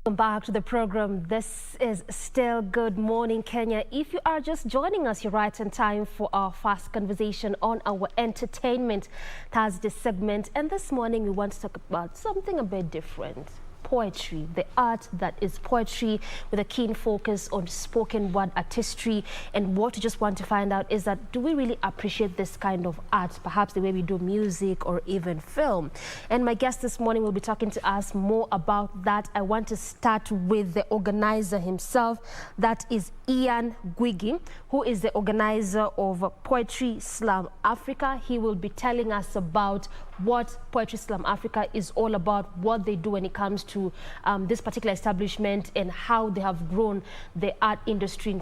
Welcome back to the program. This is still Good Morning Kenya. If you are just joining us, you're right on time for our fast conversation on our Entertainment Thursday segment. And this morning we want to talk about something a bit different. Poetry, the art that is poetry, with a keen focus on spoken word artistry. And what we just want to find out is that, do we really appreciate this kind of art, perhaps the way we do music or even film? And my guest this morning will be talking to us more about that. I want to start with the organizer himself. That is Gwagi, who is the organizer of Poetry Slam Africa. He will be telling us about what Poetry Slam Africa is all about, what they do when it comes to this particular establishment, and how they have grown the art industry,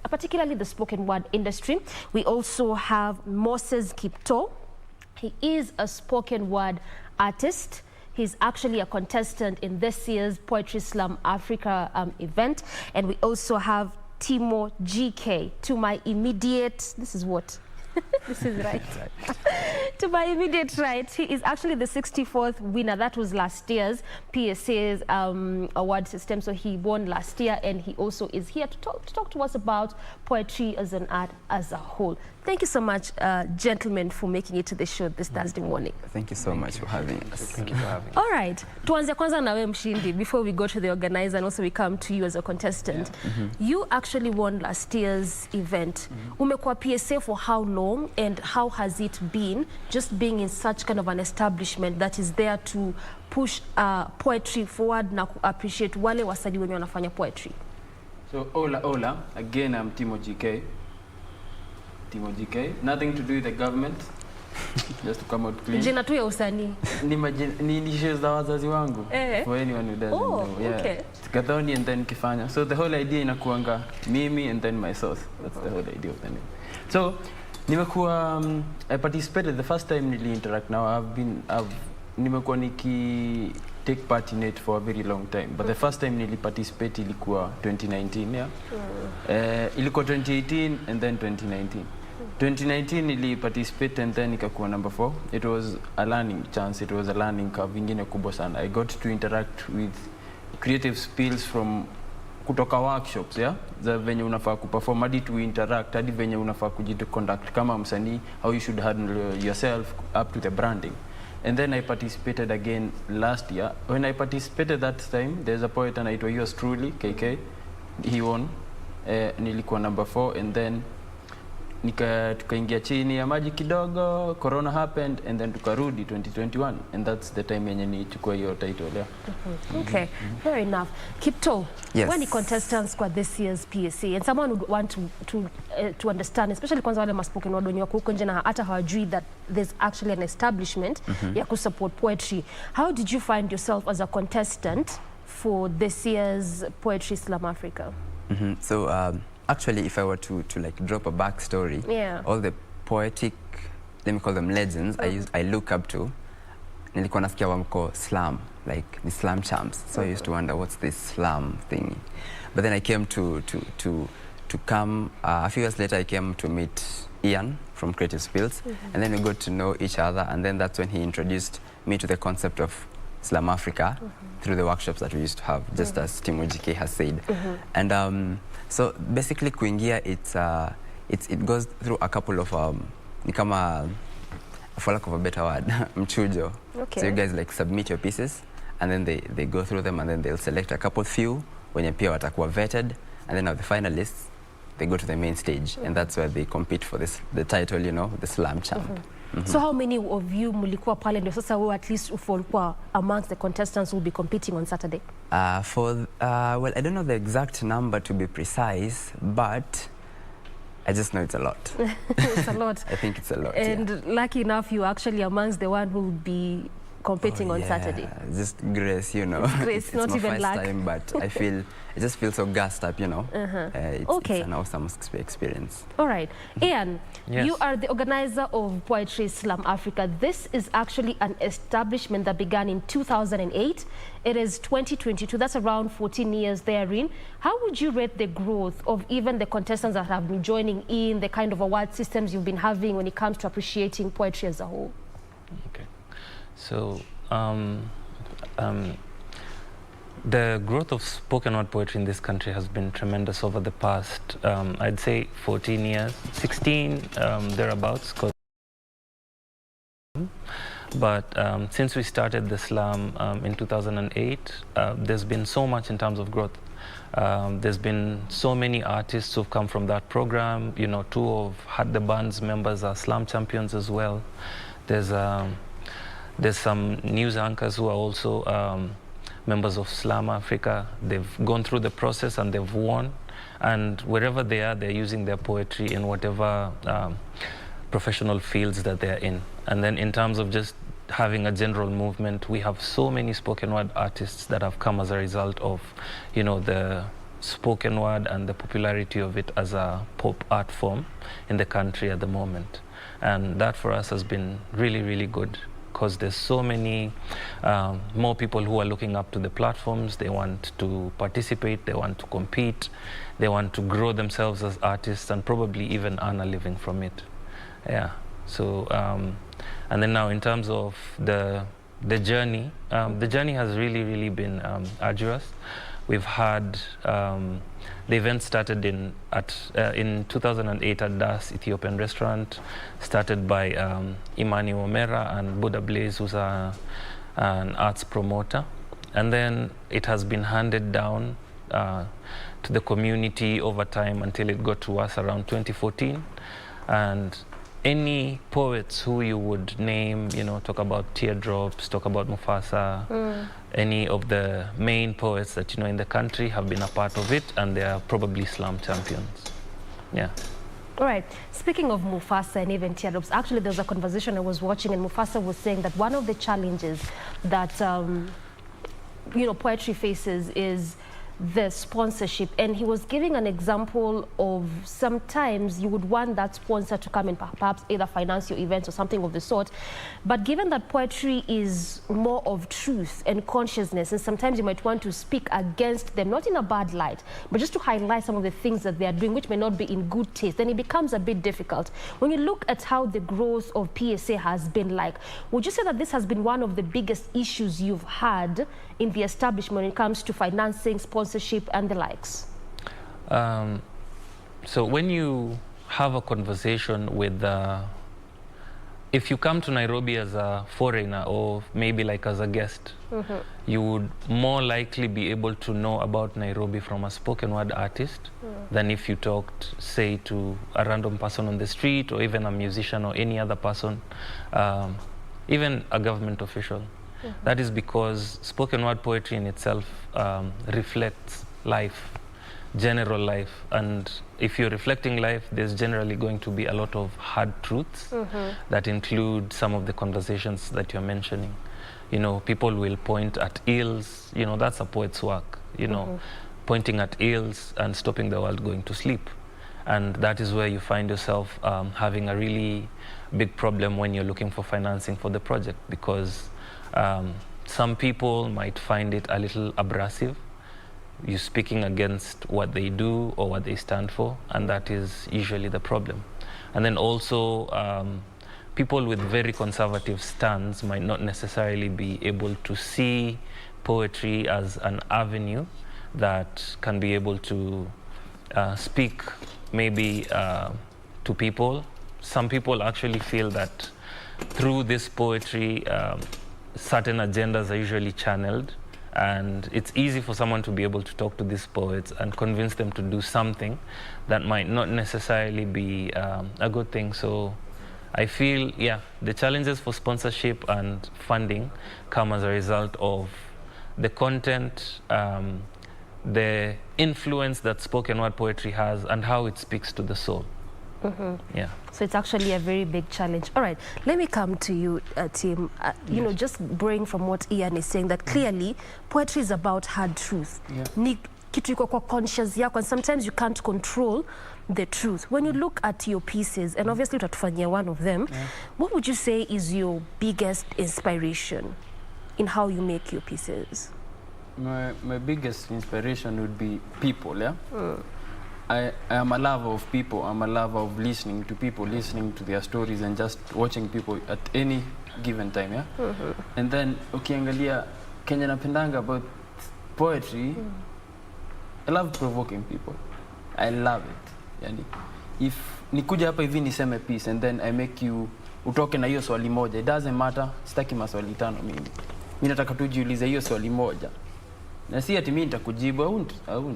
particularly the spoken word industry. We also have Moses Kiptoo. He is a spoken word artist. He's actually a contestant in this year's Poetry Slam Africa event. And we also have Timo GK. To my immediate, this is what? This is right. To my immediate right, he is actually the 64th winner. That was last year's PSA's award system. So he won last year, and he also is here to talk to us about poetry as an art as a whole. Thank you so much, gentlemen, for making it to the show this Thursday morning. Thank you so much for having us. Thank you for having us. All right. Tuanze kwanza na we mshindi before we go to the organizer, and also we come to you as a contestant. Yeah. You actually won last year's event. Umekuwa PSA for how long, and how has it been just being in such kind of an establishment that is there to push poetry forward na appreciate wale wasanii wenye wanafanya poetry? So hola, again I'm Timo GK. Nothing to do with the government. Just to come out clean. Jina tu ya usanii. Ni shares za wazazi wangu. For anyone who doesn't know. Yeah. Okay. Tikadhoni and then kifanya. So the whole idea inakuanga mimi and then my source. That's the whole idea of the name. So nimekuwa I participated the first time nili interact. Now nimekuwa niki take part in it for a very long time, but the first time nili participate ilikuwa 2019, yeah. Ilikuwa 2018 and then 2019. 2019 nili participate and then ikakuwa number 4. It was a learning chance, it was a learning curve ingine kubwa sana. I got to interact with creative skills from kutoka workshops, yeah, za venye unafaa kuperform, hadi to interact, hadi venye unafaa kujiconduct kama msanii, how you should handle yourself up to the branding. And then I participated again last year. When I participated that time, there's a poet anaitwa yours truly, KK. He won. Nilikuwa number 4, and then tukaingia chini ya maji kidogo, corona happened, and then tukarudi 2021, and that's the time yenye nichukua hiyo title, yeah. Okay, fair enough. Kiptoo, yes. When the contestants for this year's PSA, and someone would want to understand, especially kwanza wale maspoken word wenye wako huko nje na hata hawajui that there's actually an establishment ya kusupport poetry. How did you find yourself as a contestant for this year's Poetry Slam Africa? So actually, if I were to like drop a backstory, yeah, all the poetic, let me call them legends, I look up to, nilikuwa nasikia wamko slam, like the slam champs. So I used to wonder, what's this slam thing? But then I came to come, a few years later I came to meet Ian from Creative Spills, and then we got to know each other, and then that's when he introduced me to the concept of Slam Africa through the workshops that we used to have, just as Timo GK has said. And so basically kuingia, it goes through a couple of ni kama, for lack of a better word, mchujo. Okay. So you guys like submit your pieces, and then they go through them, and then they'll select a couple few wenye pia watakuwa vetted, and then of the finalists they go to the main stage, and that's where they compete for the title, you know, the Slam Champ. So how many of you mulikuwa pale ndio sasa wewe at least ufolikuwa amongst the contestants who will be competing on Saturday? Well, I don't know the exact number to be precise, but I just know it's a lot. It's a lot. I think it's a lot. And yeah. Lucky enough, you're actually amongst the one who will be competing on Saturday. Just grace, you know. Grace, it's not my even first luck. time, but I just feel so gassed up, you know. It's an awesome experience. All right. Ian, yes. You are the organizer of Poetry Slam Africa. This is actually an establishment that began in 2008. It is 2022. That's around 14 years therein. How would you rate the growth of even the contestants that have been joining in, the kind of award systems you've been having when it comes to appreciating poetry as a whole? Okay. So The growth of spoken word poetry in this country has been tremendous over the past, I'd say 14 years, 16 thereabouts. But since we started the slam in 2008, there's been so much in terms of growth. There's been so many artists who've come from that program. You know, two of Had the Band's members are slam champions as well. There's some news anchors who are also members of Slam Africa. They've gone through the process and they've won. And wherever they are, they're using their poetry in whatever professional fields that they're in. And then in terms of just having a general movement, we have so many spoken word artists that have come as a result of, you know, the spoken word and the popularity of it as a pop art form in the country at the moment. And that for us has been really, really good, because there's so many more people who are looking up to the platforms. They want to participate, they want to compete, they want to grow themselves as artists and probably even earn a living from it. Yeah. So, and then now in terms of the journey has really, really been arduous. We've had the event started in 2008 at Das Ethiopian restaurant, started by Imani Omera and Buddha Blaze, who's an arts promoter. And then it has been handed down to the community over time until it got to us around 2014. And any poets who you would name, you know, talk about Teardrops, talk about Mufasa, any of the main poets that you know in the country have been a part of it, and they are probably slam champions. Yeah. All right. Speaking of Mufasa and even Teardrops, actually there was a conversation I was watching, and Mufasa was saying that one of the challenges that you know, poetry faces is the sponsorship, and he was giving an example of sometimes you would want that sponsor to come and perhaps either finance your events or something of the sort, but given that poetry is more of truth and consciousness, and sometimes you might want to speak against them, not in a bad light, but just to highlight some of the things that they are doing which may not be in good taste, then it becomes a bit difficult. When you look at how the growth of PSA has been like, would you say that this has been one of the biggest issues you've had in the establishment when it comes to financing, sponsorship and the likes? So when you have a conversation with, if you come to Nairobi as a foreigner or maybe like as a guest, you would more likely be able to know about Nairobi from a spoken word artist than if you talked, say, to a random person on the street or even a musician or any other person, even a government official. That is because spoken word poetry in itself reflects life, general life. And if you're reflecting life, there's generally going to be a lot of hard truths that include some of the conversations that you're mentioning. You know, people will point at ills, you know, that's a poet's work, you know, pointing at ills and stopping the world going to sleep. And that is where you find yourself having a really big problem when you're looking for financing for the project, because some people might find it a little abrasive, you speaking against what they do or what they stand for, and that is usually the problem. And then also people with very conservative stands might not necessarily be able to see poetry as an avenue that can be able to speak maybe to people. Some people actually feel that through this poetry, certain agendas are usually channeled, and it's easy for someone to be able to talk to these poets and convince them to do something that might not necessarily be a good thing. So I feel, yeah, the challenges for sponsorship and funding come as a result of the content, the influence that spoken word poetry has, and how it speaks to the soul. Yeah. So it's actually a very big challenge. All right, let me come to you, Tim. You know, just borrowing from what Ian is saying, that clearly poetry is about hard truth. Ni kitu iko kwa conscious yako, and sometimes you can't control the truth. When you look at your pieces, and obviously utatufanyia one of them, what would you say is your biggest inspiration in how you make your pieces? My biggest inspiration would be people, yeah? I am a lover of people. I'm a lover of listening to people, listening to their stories, and just watching people at any given time, yeah? And then, ukiangalia, Kenya napendanga about poetry, I love provoking people. I love it. Yani, if nikuja hapa hivi niseme piece and then I make you utoke na hiyo swali moja, it doesn't matter, sitaki maswali 5 mimi. Mimi nataka tu jiulize hiyo swali moja. Na si ati mimi nitakujibu,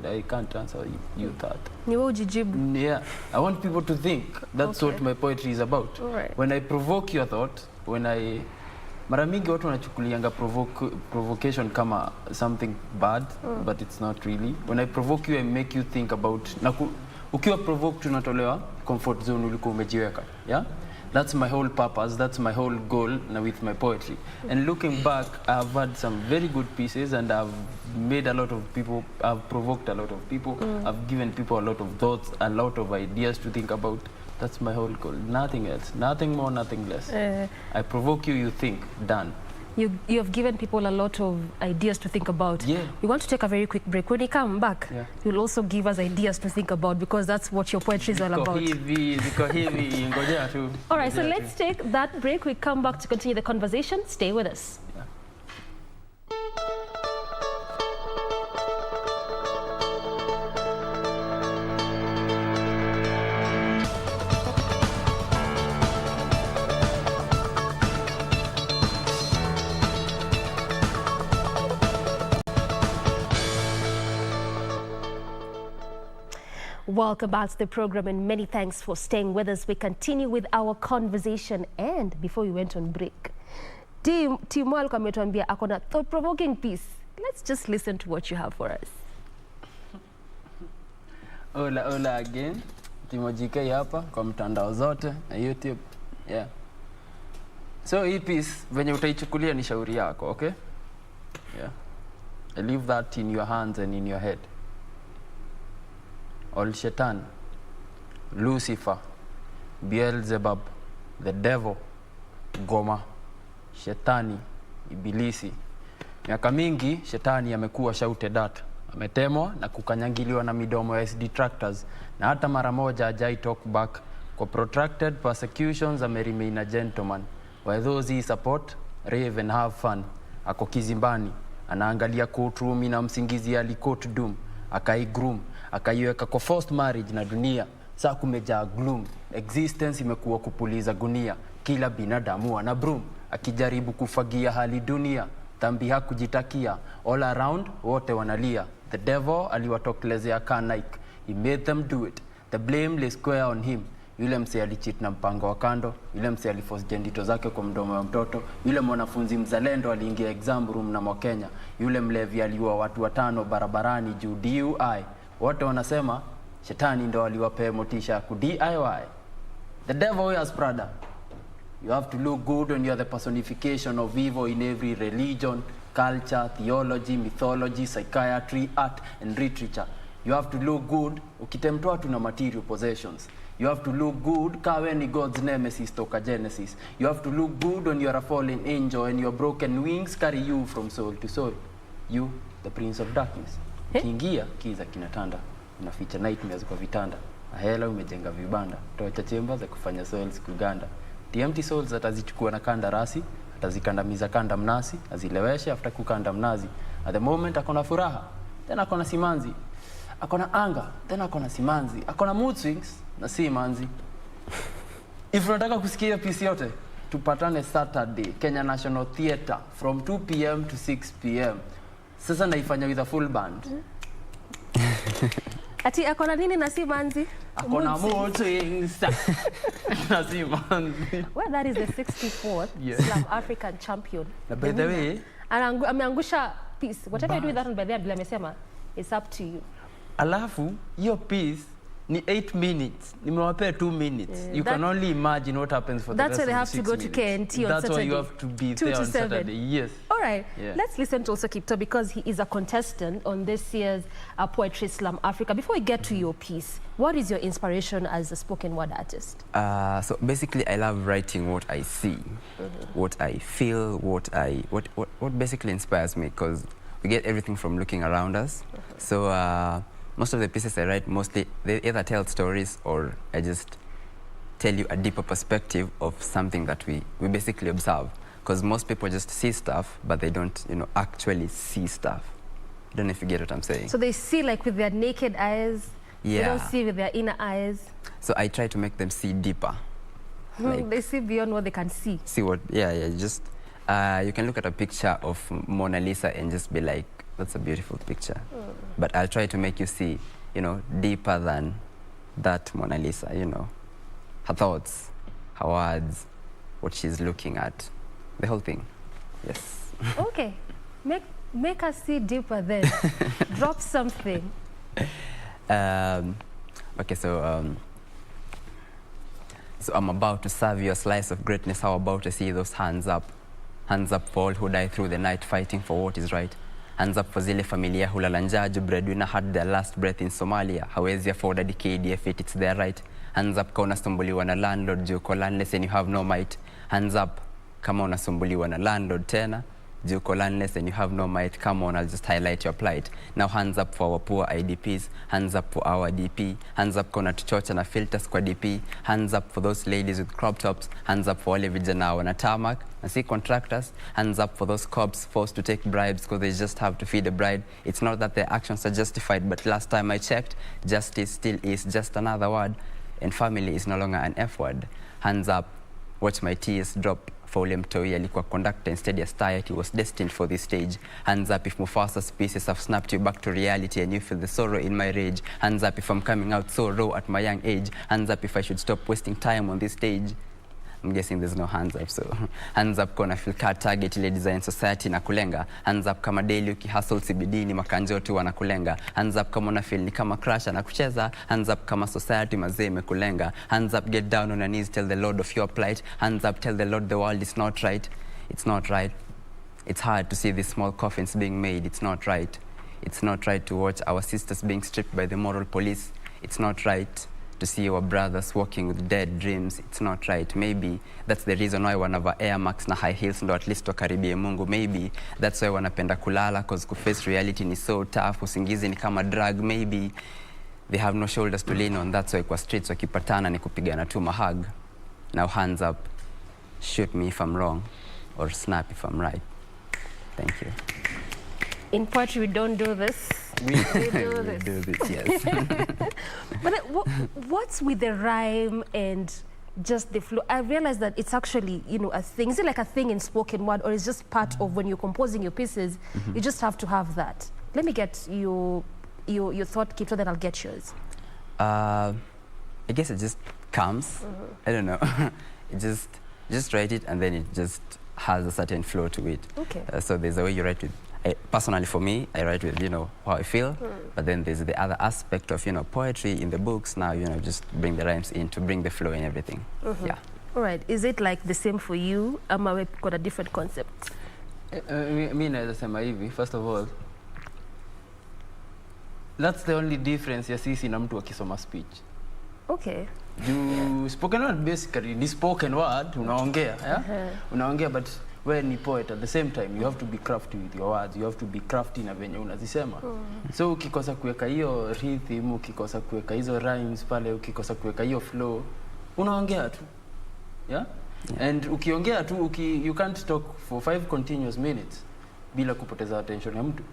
I can't answer you that. Ni wewe ujijibu. Yeah, I want people to think. That's what my poetry is about. Right. When I provoke your thought, mara mingi watu wanachukulianga provocation kama something bad, but it's not really. When I provoke you, I make you think about, ukiwa provoked unatolewa comfort zone ulikuwa umejiweka. Yeah? That's my whole purpose, that's my whole goal with my poetry. And looking back, I've had some very good pieces and I've made a lot of people, I've provoked a lot of people, I've given people a lot of thoughts, a lot of ideas to think about. That's my whole goal, nothing else, nothing more, nothing less. I provoke you, you think, done. You have given people a lot of ideas to think about. Yeah. We want to take a very quick break. When you come back, you'll also give us ideas to think about because that's what your poetry is all about. All right, so let's take that break. We come back to continue the conversation. Stay with us. Welcome back to the program and many thanks for staying with us. We continue with our conversation, and before we went on break, Team alikuwa ametuambia akona thought-provoking piece. Let's just listen to what you have for us. Hola again. Timo JK hapa kwa mtandao zote na YouTube. Yeah. So hii piece venye utaichukulia ni shauri yako, okay? Yeah. I leave that in your hands and in your head. All Shaitan, Lucifer, Beelzebub, the devil, Goma, Shetani, Ibilisi. Miaka mingi Shetani amekuwa shouted at, ametemwa na kukanyangiliwa na midomo ya detractors, na hata mara moja hajai talk back. Kwa protracted persecutions remain a gentleman, while those he support rave and have fun. Ako kizimbani, anaangalia courtroom na msingizi alikot doom, akaigroom, akaiweka kwa forced marriage na dunia. Saa kumejaa gloom, existence imekuwa kupuliza gunia, kila binadamu ana broom, akijaribu kufagia hali dunia, dhambi hakujitakia, all around wote wanalia. The devil aliwatokelezea ka Nike, he made them do it, the blame lay square on him. Yule mse alicheat na mpango wa kando, yule mse aliforce jendito zake kwa mdomo wa mtoto, yule mwanafunzi mzalendo aliingia exam room na Mkenya, yule mlevi aliua watu 5 barabarani juu DUI. Wote wanasema Shetani ndo aliwapea motisha ku DIY. The devil wears Prada. You have to look good when you are the personification of evil in every religion, culture, theology, mythology, psychiatry, art and literature. You have to look good ukitemtoa tu na material possessions. You have to look good kawe ni God's nemesis toka Genesis. You have to look good when you are a fallen angel and your broken wings carry you from soul to soul. You, the prince of darkness. Kiingia kiza kinatanda, unaficha nightmares kwa vitanda. Ahela umejenga vibanda, tocha chemba za kufanya souls kuganda. The empty souls atazichukua na kanda rasi, atazikandamiza kanda mnasi, azileweshe after kukanda mnazi. At the moment akona furaha, then akona simanzi. Akona anger, then akona simanzi. Akona mood swings na simanzi. If unataka kusikia piece yote, tupatane Saturday, Kenya National Theatre from 2 p.m. to 6 p.m. Sasa naifanya with a full band. Ati akona nini na simanzi? Akona mood swings na simanzi. Well, that is the 64th Slam African champion. Na by the way, ameangusha piece. Whatever you do with that one, by the way, amesema, it's up to you. Alafu, your piece ni 8 minutes. Nimewapea 2 minutes. You can only imagine what happens for the rest of the 6 minutes. That's why they have to go to KNT on Saturday. That's why you have to be there on Saturday. Yes. All right. Yeah. Let's listen to also Kiptoo because he is a contestant on this year's Poetry Slam Africa. Before we get to your piece, what is your inspiration as a spoken word artist? So basically, I love writing what I see, what I feel, what basically inspires me, because we get everything from looking around us. So most of the pieces I write, mostly they either tell stories or I just tell you a deeper perspective of something that we basically observe. Because most people just see stuff, but they don't, actually see stuff. I don't know if you get what I'm saying. So they see like with their naked eyes. Yeah. They don't see with their inner eyes. So I try to make them see deeper. Like, they see beyond what they can see. see what, just, you can look at a picture of Mona Lisa and just be like, that's a beautiful picture. But I'll try to make you see, you know, deeper than that Mona Lisa, you know. Her thoughts, her words, what she's looking at, the whole thing. Yes. Okay. Make us see deeper then. Drop something. Okay, so I'm about to serve you a slice of greatness. How about to see those hands up? Hands up for all who die through the night fighting for what is right. Hands up for zile familia hulala njaa juu breadwinner had their last breath in Somalia. Hawezi afford a KDF, it's their right. Hands up kama unasumbuliwa na landlord juu uko landless and you have no might. Hands up kama unasumbuliwa na landlord tena juu uko landless and you have no might. Come on, I'll just highlight your plight. Now hands up for our poor IDPs. Hands up for our DP. Hands up kona tuchocha na filters kwa DP. Hands up for those ladies with crop tops. Hands up for wale vijana wana tarmac na si contractors. Hands up for those cops forced to take bribes because they just have to feed a bride. It's not that their actions are justified, but last time I checked, justice still is just another word, and family is no longer an F word. Hands up, watch my tears drop. For ule mtoi alikuwa conductor instead ya star, he was destined for this stage. Hands up if Mufasa's pieces have snapped you back to reality and you feel the sorrow in my rage. Hands up if I'm coming out so raw at my young age. Hands up if I should stop wasting time on this stage. I'm guessing there's no hands up, so hands up kona feel car target ile design society na kulenga. Hands up kama daily ukihustle CBD ni makanjo tu wanakulenga. Hands up kama una feel ni kama crash na kucheza. Hands up kama society mazee imekulenga. Hands up, get down on your knees, tell the Lord of your plight. Hands up, tell the Lord the world is not right. It's not right. It's hard to see these small coffins being made. It's not right. It's not right to watch our sisters being stripped by the moral police. It's not right to see our brothers walking with dead dreams. It's not right. Maybe that's the reason why wanava Air Max na high heels ndo at least wakaribie Mungu. Maybe that's why wanapenda kulala cause kuface reality ni so tough. Usingizi ni kama drug. Maybe they have no shoulders to lean on. That's why kwa streets wakipatana ni kupigana tu mahug. Now hands up. Shoot me if I'm wrong or snap if I'm right. Thank you. In poetry, we don't do this. We do this. We do this, yes. But what's with the rhyme and just the flow? I realize that it's actually, you know, a thing. Is it like a thing in spoken word, or is just part of when you're composing your pieces? You just have to have that. Let me get your thought, Kiptoo, then I'll get yours. I guess it just comes. I don't know. It just write it, and then it just has a certain flow to it. Okay. So there's a way you write with. Personally, for me, I write with, you know, how I feel. But then there's the other aspect of, you know, poetry in the books. Now, you know, just bring the rhymes in to bring the flow and everything. Yeah. All right. Is it like the same for you? We've got a different concept. Mi naweza sema hivi, first of all, that's the only difference ya sisi na mtu akisoma speech. Okay. Spoken word basically ni spoken word, unaongea, yeah? Unaongea, but when ni poet at the same time you have to be crafty with your words, you have to be crafty na venye unazisema. So ukikosa kuweka hiyo rhythm, ukikosa kuweka hizo rhymes pale, ukikosa kuweka hiyo flow, unaongea tu. Yeah? And ukiongea tu, you can't talk for 5 continuous minutes bila kupoteza attention ya mtu.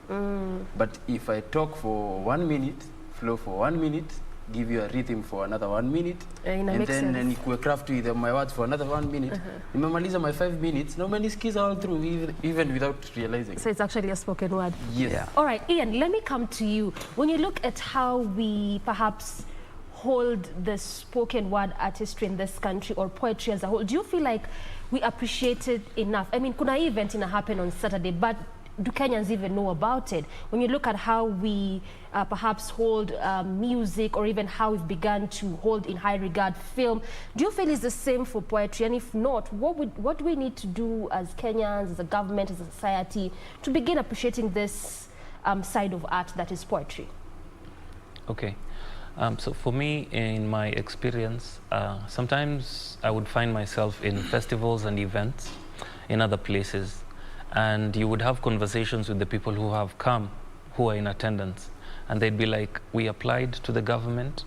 But if I talk for 1 minute, flow for 1 minute, give you a rhythm for another 1 minute, and then nikuwe crafty with my words for another 1 minute. Nimemaliza my 5 minutes, na umenisikiza all through even without realizing. So it's actually a spoken word. Yes. Yeah. All right, Ian, let me come to you. When you look at how we perhaps hold the spoken word artistry in this country, or poetry as a whole, do you feel like we appreciate it enough? I mean, kuna event ina happen on Saturday, but do Kenyans even know about it? When you look at how we perhaps hold music, or even how we've begun to hold in high regard film, do you feel it's the same for poetry? And if not, what do we need to do as Kenyans, as a government, as a society, to begin appreciating this side of art that is poetry? Okay. So for me, in my experience, sometimes I would find myself in festivals and events in other places, and you would have conversations with the people who have come, who are in attendance, and they'd be like, we applied to the government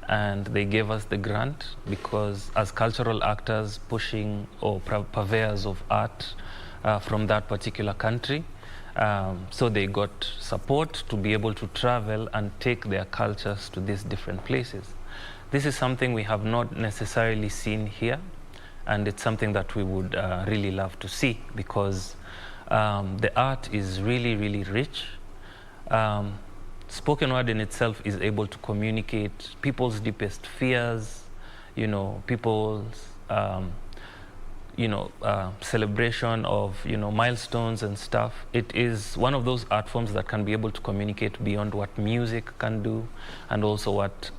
and they gave us the grant because as cultural actors pushing or purveyors of art from that particular country, So they got support to be able to travel and take their cultures to these different places. This is something we have not necessarily seen here, and it's something that we would really love to see, because the art is really, really rich. Spoken word in itself is able to communicate people's deepest fears, you know, people's celebration of, you know, milestones and stuff. It is one of those art forms that can be able to communicate beyond what music can do, and also what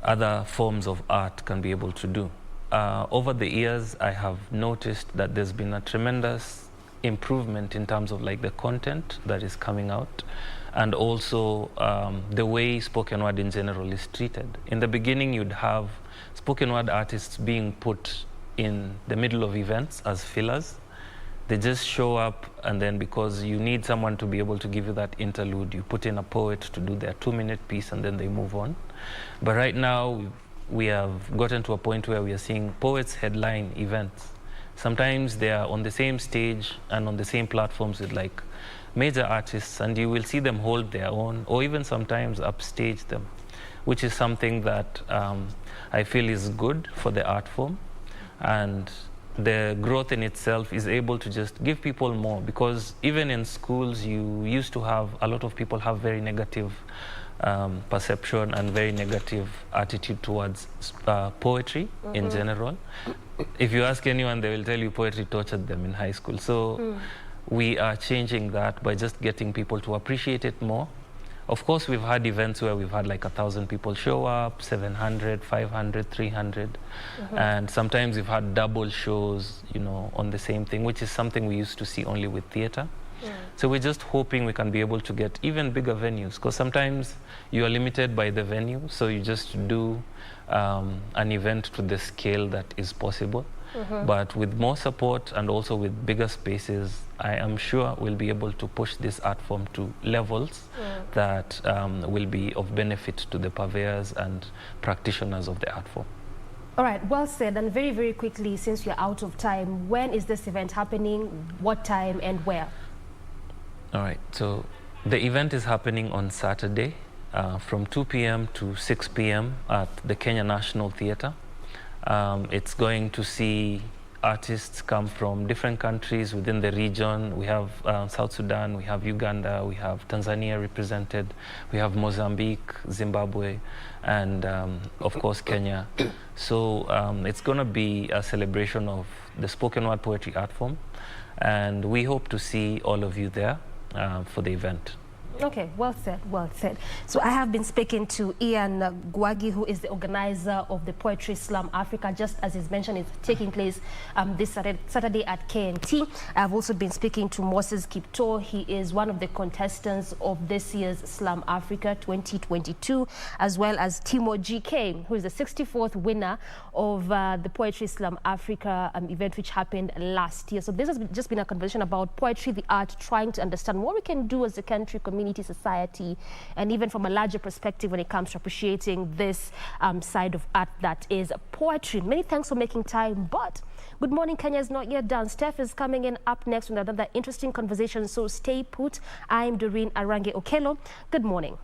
other forms of art can be able to do. Over the years, I have noticed that there's been a tremendous improvement in terms of like the content that is coming out, and also the way spoken word in general is treated. In the beginning, you'd have spoken word artists being put in the middle of events as fillers. They just show up, and then because you need someone to be able to give you that interlude, you put in a poet to do their 2-minute piece, and then they move on. But right now, we have gotten to a point where we are seeing poets headline events. Sometimes they are on the same stage and on the same platforms with like major artists, and you will see them hold their own, or even sometimes upstage them, which is something that I feel is good for the art form. And the growth in itself is able to just give people more, because even in schools, you used to have a lot of people have very negative perception and very negative attitude towards poetry in general. If you ask anyone, they will tell you poetry tortured them in high school. So we are changing that by just getting people to appreciate it more. Of course, we've had events where we've had like 1,000 people show up, 700, 500, 300. And sometimes we've had double shows, you know, on the same thing, which is something we used to see only with theater. So we're just hoping we can be able to get even bigger venues, because sometimes you are limited by the venue, so you just do an event to the scale that is possible. But with more support and also with bigger spaces, I am sure we'll be able to push this art form to levels that will be of benefit to the purveyors and practitioners of the art form. All right, well said. And very, very quickly, since we're out of time, when is this event happening, what time and where? All right, so the event is happening on Saturday from 2 p.m. to 6 p.m. at the Kenya National Theatre. It's going to see artists come from different countries within the region. We have South Sudan, we have Uganda, we have Tanzania represented, we have Mozambique, Zimbabwe, and of course Kenya. So it's going to be a celebration of the spoken word poetry art form, and we hope to see all of you there for the event. Okay, well said, well said. So I have been speaking to Ian Gwagi, who is the organizer of the Poetry Slam Africa. Just as is mentioned, it's taking place this Saturday at KNT. I've also been speaking to Moses Kiptoo. He is one of the contestants of this year's Slam Africa 2022, as well as Timo GK, who is the 64th winner of the Poetry Slam Africa event, which happened last year. So this has just been a conversation about poetry, the art, trying to understand what we can do as a country, community, society, and even from a larger perspective when it comes to appreciating this side of art that is poetry. Many thanks for making time, but Good Morning Kenya is not yet done. Steph is coming in up next with another interesting conversation, so stay put. I'm Doreen Arange Okelo. Good morning.